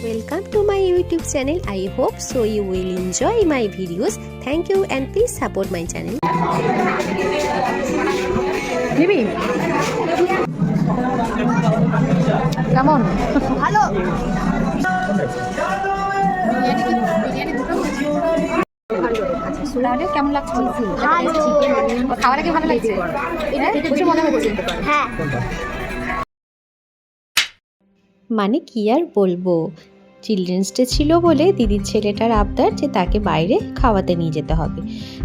Welcome to my YouTube channel. I hope so you will enjoy my videos. Thank you and please support my channel. নিবি কেমন ভালো তাহলে কেমন লাগছে ভালো খাওয়ার আগে ভালো লাগছে প্রচুর মজা হচ্ছে হ্যাঁ মানে কি আর বলবো, চিলড্রেন্স ডে ছিল বলে দিদির ছেলেটার আবদার যে তাকে বাইরে খাওয়াতে নিয়ে যেতে হবে,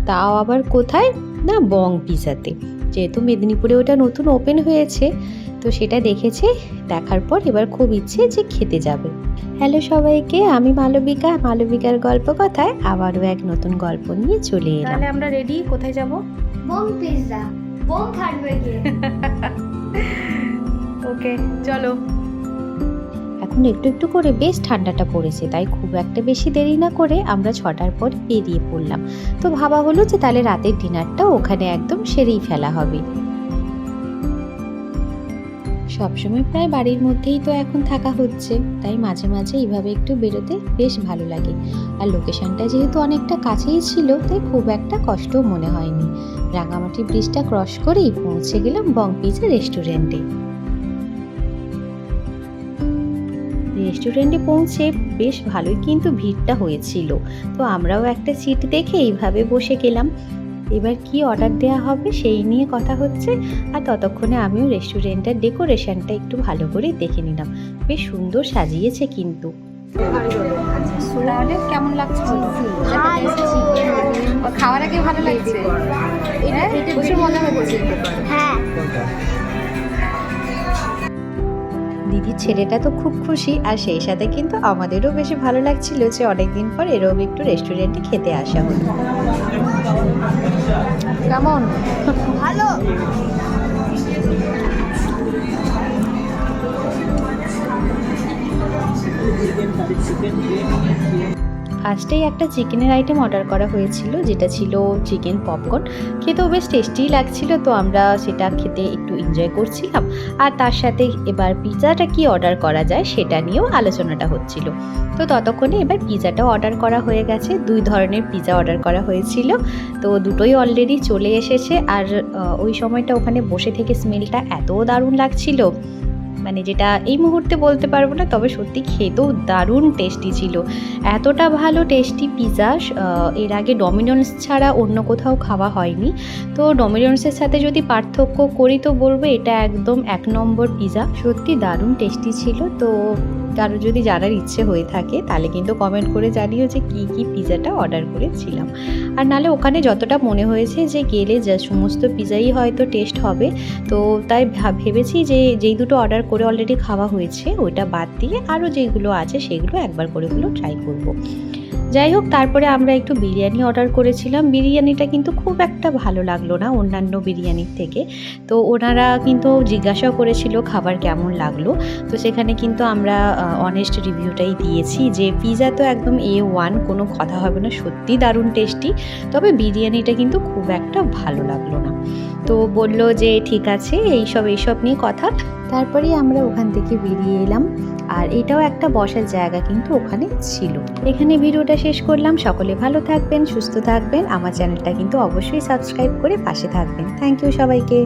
তাও আবার কোথায় না বং পিজাতে। যেহেতু মেদিনীপুরে ওটা নতুন ওপেন হয়েছে তো সেটা দেখেছে, দেখার পর এবার খুব ইচ্ছে যে খেতে যাবে। হ্যালো সবাইকে, আমি মালবিকার গল্প কথায় আবারও এক নতুন গল্প নিয়ে চলে এলাম। তাহলে আমরা রেডি, কোথায় যাব? বং পিৎজা, বং থাকবে কি? ওকে চলো। এখন একটু একটু করে বেশ ঠান্ডাটা পড়েছে, তাই খুব একটা বেশি দেরি না করে আমরা 6টার পর বেরিয়ে পড়লাম। তো ভাবা হলো যে তাহলে রাতের ডিনারটা ওখানে একদম সেরেই ফেলা হবে। সবসময় প্রায় বাড়ির মধ্যেই তো এখন থাকা হচ্ছে, তাই মাঝে মাঝে এইভাবে একটু বেরোতে বেশ ভালো লাগে। আর লোকেশনটা যেহেতু অনেকটা কাছেই ছিল তাই খুব একটা কষ্টও মনে হয়নি। রাঙামাটি ব্রিজটা ক্রস করেই পৌঁছে গেলাম বং পিৎজা রেস্টুরেন্টে। রেস্টুরেন্টে পৌঁছে বেশ ভালোই কিন্তু ভিড়টা হয়েছিল, তো আমরাও একটা সিট দেখে এইভাবে বসে গেলাম। এবার কি অর্ডার দেওয়া হবে সেই নিয়ে কথা হচ্ছে, আর ততক্ষণে আমিও রেস্টুরেন্টের ডেকোরেশনটা একটু ভালো করে দেখে নিলাম। বেশ সুন্দর সাজিয়েছে কিন্তু। তাহলে কেমন লাগছে খাওয়ার আগে ভালো লাগছে প্রচুর মজা হচ্ছে হ্যাঁ দিদির ছেলেটা তো খুব খুশি, আর সেই সাথে কিন্তু আমাদেরও বেশি ভালো লাগছিল যে অনেকদিন পর এরকম একটু রেস্টুরেন্টে খেতে আসা হলো। কেমন? ভালো ফার্স্টেই একটা চিকেনের আইটেম অর্ডার করা হয়েছিল, যেটা ছিল চিকেন পপকর্ন। খেতেও বেশ টেস্টিই লাগছিল, তো আমরা সেটা খেতে একটু এনজয় করছিলাম। আর তার সাথে এবার পিৎজাটা কি অর্ডার করা যায় সেটা নিয়েও আলোচনাটা হচ্ছিল। তো ততক্ষণে এবার পিৎজাটাও অর্ডার করা হয়ে গেছে। 2 ধরনের পিৎজা অর্ডার করা হয়েছিল, তো দুটোই অলরেডি চলে এসেছে। আর ওই সময়টা ওখানে বসে থেকে স্মেলটা এত দারুণ লাগছিল, মানে যেটা এই মুহূর্তে বলতে পারবো না, তবে সত্যি খেতেও দারুণ টেস্টি ছিল। এতটা ভালো টেস্টি পিৎজা এর আগে ডমিনোস ছাড়া অন্য কোথাও খাওয়া হয়নি। তো ডমিনোসের সাথে যদি পার্থক্য করি তো বলবো এটা একদম 1 নম্বর পিৎজা। সত্যি দারুণ টেস্টি ছিল। তো কারো যদি জানার ইচ্ছে হয়ে থাকে তাহলে কিন্তু কমেন্ট করে জানিও যে কী কী পিৎজাটা অর্ডার করেছিলাম। আর নাহলে ওখানে যতটা মনে হয়েছে যে গেলে যা সমস্ত পিৎজাই হয়তো টেস্ট হবে, তো তাই ভেবেছি যে যেই দুটো অর্ডার করে অলরেডি খাওয়া হয়েছে ওইটা বাদ দিয়ে আরও যেগুলো আছে সেগুলো একবার করে হলো ট্রাই করব। যাই হোক, তারপরে আমরা একটু বিরিয়ানি অর্ডার করেছিলাম। বিরিয়ানিটা কিন্তু খুব একটা ভালো লাগলো না অন্যান্য বিরিয়ানির থেকে। তো ওনারা কিন্তু জিজ্ঞাসাও করেছিল খাবার কেমন লাগলো, তো সেখানে কিন্তু আমরা অনেস্ট রিভিউটাই দিয়েছি যে পিৎজা তো একদম A1, কোনো কথা হবে না, সত্যি দারুণ টেস্টি, তবে বিরিয়ানিটা কিন্তু খুব একটা ভালো লাগলো না। তো বললো যে ঠিক আছে, এইসব নিয়ে কথা। তারপরেই আমরা ওখান থেকে বেরিয়ে এলাম। আর এটাও একটা বসার জায়গা কিন্তু ওখানে ছিল। এখানে ভিডিওটা শেষ করলাম। সকলে ভালো থাকবেন, সুস্থ থাকবেন। আমার চ্যানেলটা কিন্তু অবশ্যই সাবস্ক্রাইব করে পাশে থাকবেন। থ্যাংক ইউ সবাইকে।